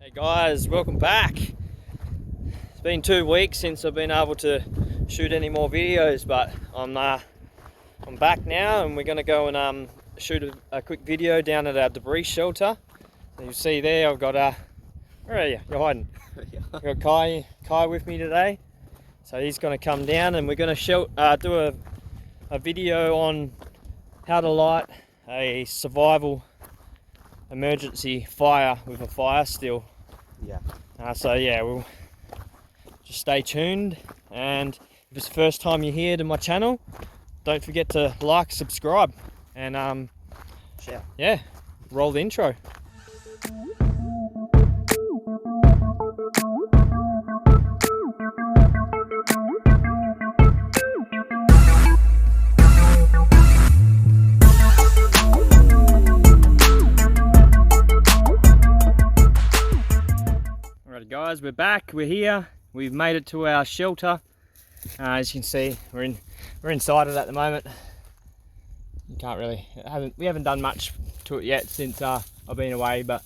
Hey guys, welcome back. It's been 2 weeks since I've been able to shoot any more videos, but I'm back now, and we're going to go and shoot a quick video down at our debris shelter. So you see there, I've got where are you? You're hiding. I've got Kai with me today, so he's going to come down, and we're going to do a video on how to light a survival emergency fire with a fire still. So yeah, we'll just stay tuned, and if it's the first time you're here to my channel, don't forget to like, subscribe, and yeah, roll the intro. Guys, we're back, we're here, we've made it to our shelter. As you can see, we're inside it at the moment. You can't really, we haven't done much to it yet since I've been away, but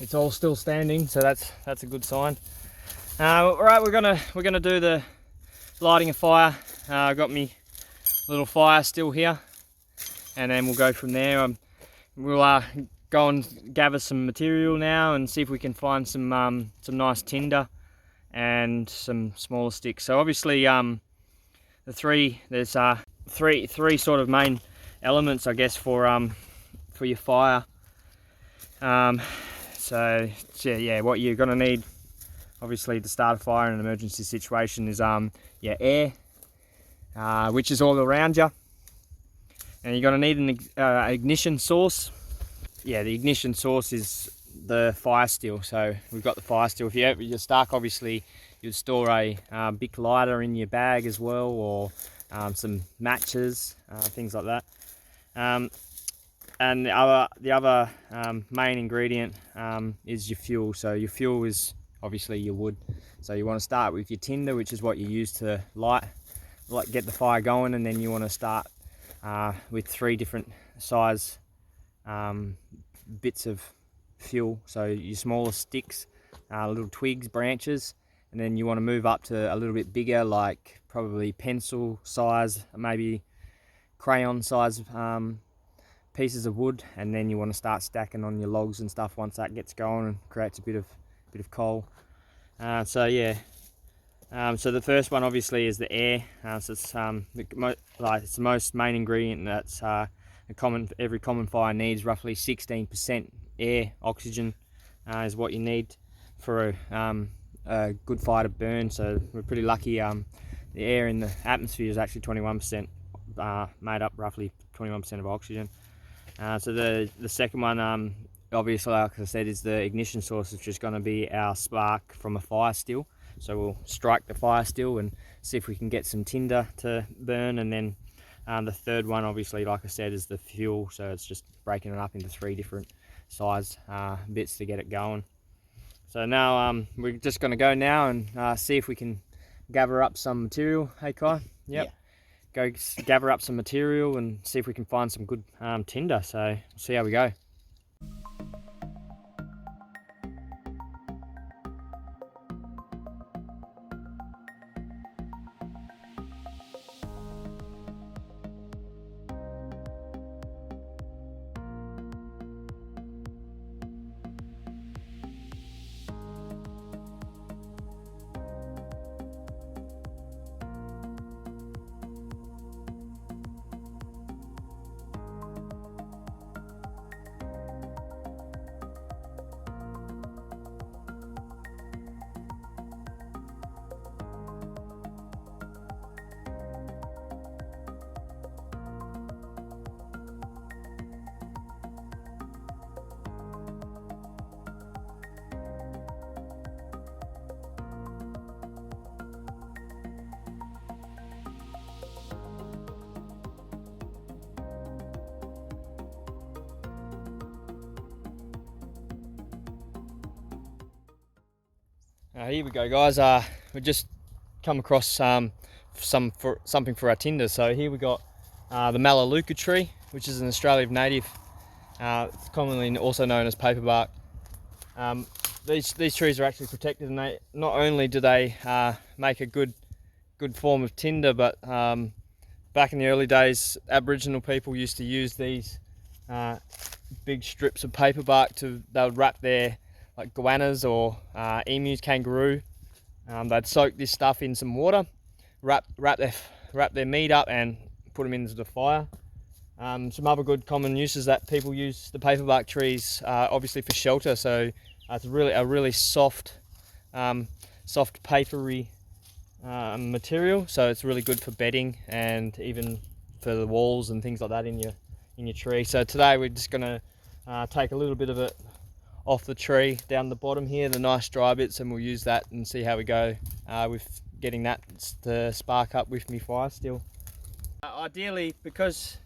it's all still standing, so that's a good sign. All right, we're gonna do the lighting a fire. I've got me little fire still here, and then we'll go from there. We'll go and gather some material now and see if we can find some nice tinder and some smaller sticks. So obviously there's three sort of main elements, I guess, for your fire. So yeah, what you're gonna need obviously to start a fire in an emergency situation is your air, which is all around you, and you're gonna need an ignition source. Yeah, the ignition source is the fire steel. So we've got the fire steel. If you're stuck, obviously you'd store a big lighter in your bag as well, or some matches, things like that. And the other main ingredient is your fuel. So your fuel is obviously your wood. So you want to start with your tinder, which is what you use to get the fire going, and then you want to start with 3 different size bits of fuel. So your smaller sticks, little twigs, branches, and then you want to move up to a little bit bigger, like probably pencil size, maybe crayon size pieces of wood, and then you want to start stacking on your logs and stuff once that gets going and creates a bit of coal. So yeah, so the first one obviously is the air. So it's it's the most main ingredient. That's every common fire needs roughly 16% air. Oxygen is what you need for a good fire to burn. So we're pretty lucky. The air in the atmosphere is actually 21%, made up roughly 21% of oxygen. So the second one, obviously, like I said, is the ignition source, which is going to be our spark from a fire still. So we'll strike the fire still and see if we can get some tinder to burn, and then the third one, obviously, like I said, is the fuel. So it's just breaking it up into 3 different size bits to get it going. So now we're just going to go now and see if we can gather up some material. Hey Kai? Yep. Yeah. Go gather up some material and see if we can find some good tinder. So we'll see how we go. Here we go, guys. We just come across something for our tinder. So here we got the Melaleuca tree, which is an Australian native. It's commonly also known as paperbark. these trees are actually protected, and they not only do they make a good form of tinder, but back in the early days, Aboriginal people used to use these big strips of paper bark they would wrap their like goannas or emus, kangaroo. They'd soak this stuff in some water, wrap their meat up, and put them into the fire. Some other good common uses that people use the paperbark trees, obviously for shelter. So it's a really soft, soft papery material. So it's really good for bedding and even for the walls and things like that in your tree. So today we're just going to take a little bit of it off the tree down the bottom here, the nice dry bits, and we'll use that and see how we go with getting that to spark up with me fire still. Ideally, because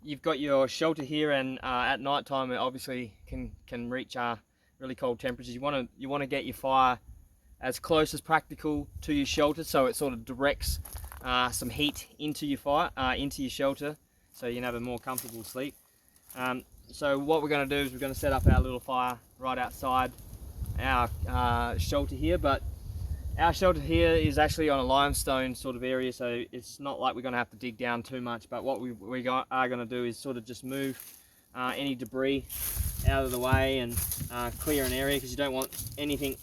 you've got your shelter here, and at night time it obviously can reach really cold temperatures. You want to get your fire as close as practical to your shelter, so it sort of directs some heat into your fire, into your shelter, so you can have a more comfortable sleep. So what we're going to do is we're going to set up our little fire right outside our shelter here, but our shelter here is actually on a limestone sort of area, so it's not like we're going to have to dig down too much. But what we are going to do is sort of just move any debris out of the way and clear an area, because you don't want anything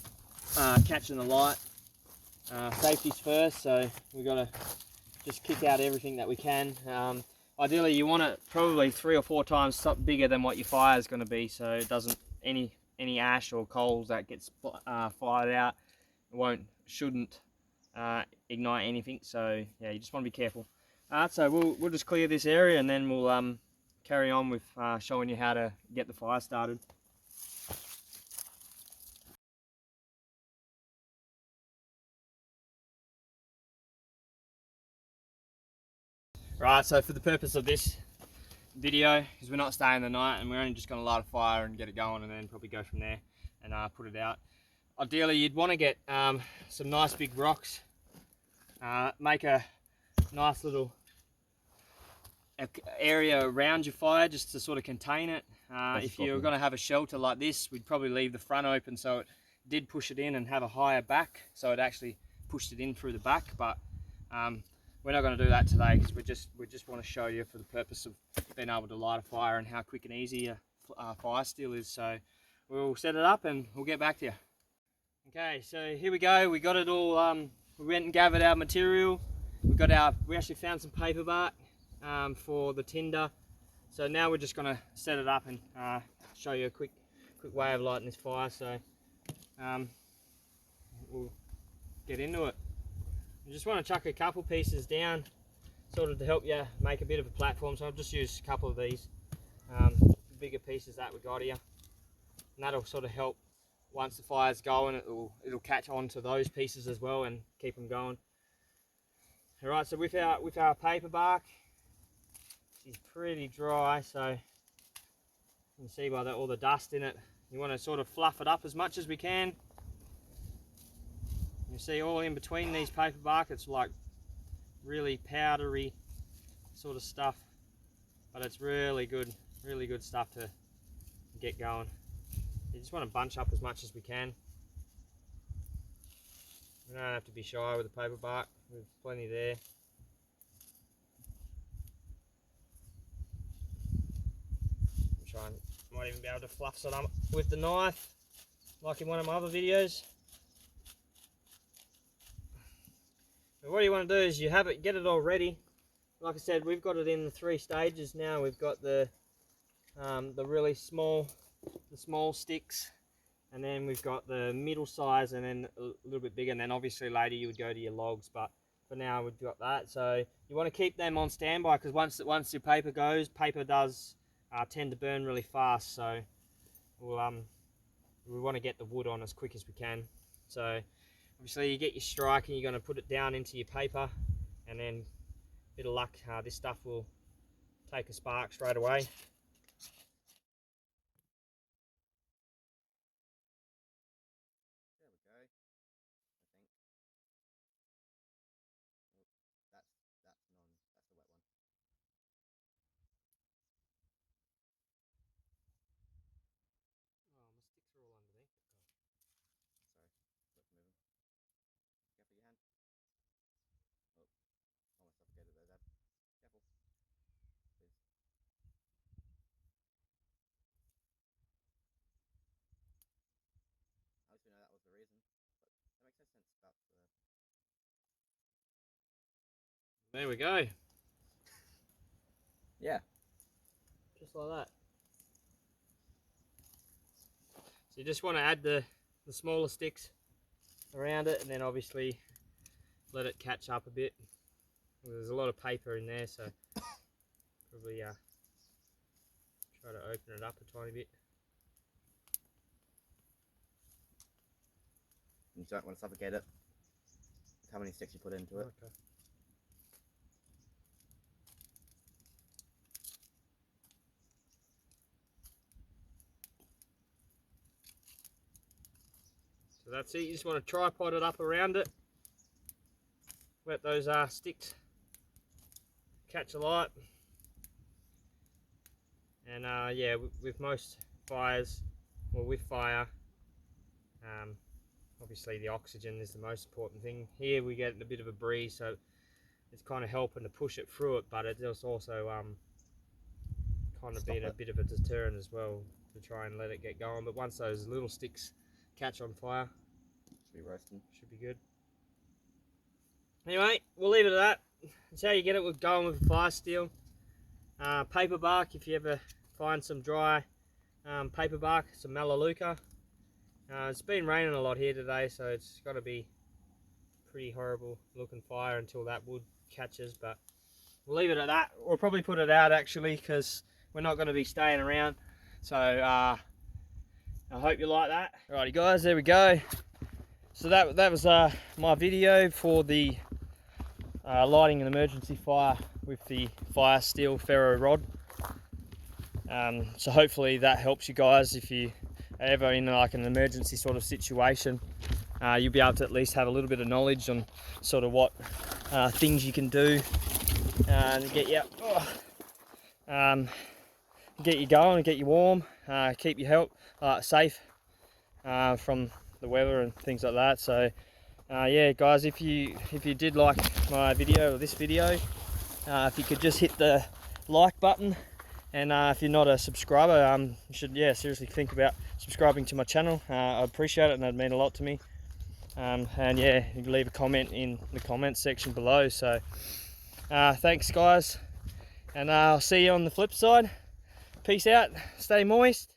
catching the light. Safety's first, so we've got to just kick out everything that we can. Ideally, you want it probably 3 or 4 times bigger than what your fire is going to be, so it doesn't any ash or coals that gets fired out shouldn't ignite anything. So yeah, you just want to be careful. So we'll just clear this area, and then we'll carry on with showing you how to get the fire started. Right, so for the purpose of this video, because we're not staying the night and we're only just going to light a fire and get it going, and then probably go from there and put it out. Ideally, you'd want to get some nice big rocks, make a nice little area around your fire just to sort of contain it. If you're going to have a shelter like this, we'd probably leave the front open so it did push it in and have a higher back, so it actually pushed it in through the back. But we're not going to do that today, because we just want to show you for the purpose of being able to light a fire and how quick and easy a fire still is. So we'll set it up and we'll get back to you. Okay, so here we go. We got it all. We went and gathered our material. We actually found some paper bark for the tinder. So now we're just going to set it up and show you a quick way of lighting this fire. So we'll get into it. You just want to chuck a couple pieces down, sort of to help you make a bit of a platform. So I've just used a couple of these bigger pieces that we got here, and that'll sort of help. Once the fire's going, it'll catch on to those pieces as well and keep them going. All right, so with our paper bark, it's pretty dry, so you can see by all the dust in it. You want to sort of fluff it up as much as we can. You see all in between these paper bark, it's like really powdery sort of stuff, but it's really good stuff to get going. You just want to bunch up as much as we can. We don't have to be shy with the paper bark, there's plenty there. Might even be able to fluff some up with the knife, like in one of my other videos. But what you want to do is get it all ready. Like I said, we've got it in the 3 stages now. We've got the really small sticks, and then we've got the middle size, and then a little bit bigger, and then obviously later you would go to your logs. But for now we've got that. So you want to keep them on standby, because once your paper goes, paper does tend to burn really fast. So we want to get the wood on as quick as we can. So obviously you get your strike and you're going to put it down into your paper, and then bit of luck, this stuff will take a spark straight away. There we go. I think that's the wet one. Oh, my sticks are all underneath it. reason. But that makes no sense about the... There we go. Yeah. Just like that. So you just want to add the smaller sticks around it, and then obviously let it catch up a bit. There's a lot of paper in there, so probably try to open it up a tiny bit. You don't want to suffocate it. How many sticks you put into it. Okay. So that's it, you just want to tripod it up around it. Let those sticks catch a light. And yeah, with most fires, or with fire, obviously the oxygen is the most important thing. Here we get a bit of a breeze, so it's kind of helping to push it through it, but it's also kind of being a bit of a deterrent as well to try and let it get going. But once those little sticks catch on fire, should be roasting. Should be good. Anyway, we'll leave it at that. That's how you get it with going with fire steel. Paper bark, if you ever find some dry paper bark, some melaleuca. It's been raining a lot here today, so it's got to be pretty horrible looking fire until that wood catches, but we'll leave it at that. We'll probably put it out actually, because we're not going to be staying around. So I hope you like that. Alrighty guys, there we go. So that was my video for the lighting an emergency fire with the fire steel ferro rod. So hopefully that helps you guys if you are ever in like an emergency sort of situation. You'll be able to at least have a little bit of knowledge on sort of what things you can do to get you get you going and get you warm, keep you safe from the weather and things like that. So yeah guys, if you did like my video or this video, if you could just hit the like button, and if you're not a subscriber, you should seriously think about subscribing to my channel. I appreciate it, and it'd mean a lot to me. And yeah, you can leave a comment in the comments section below. So thanks guys, and I'll see you on the flip side. Peace out, stay moist.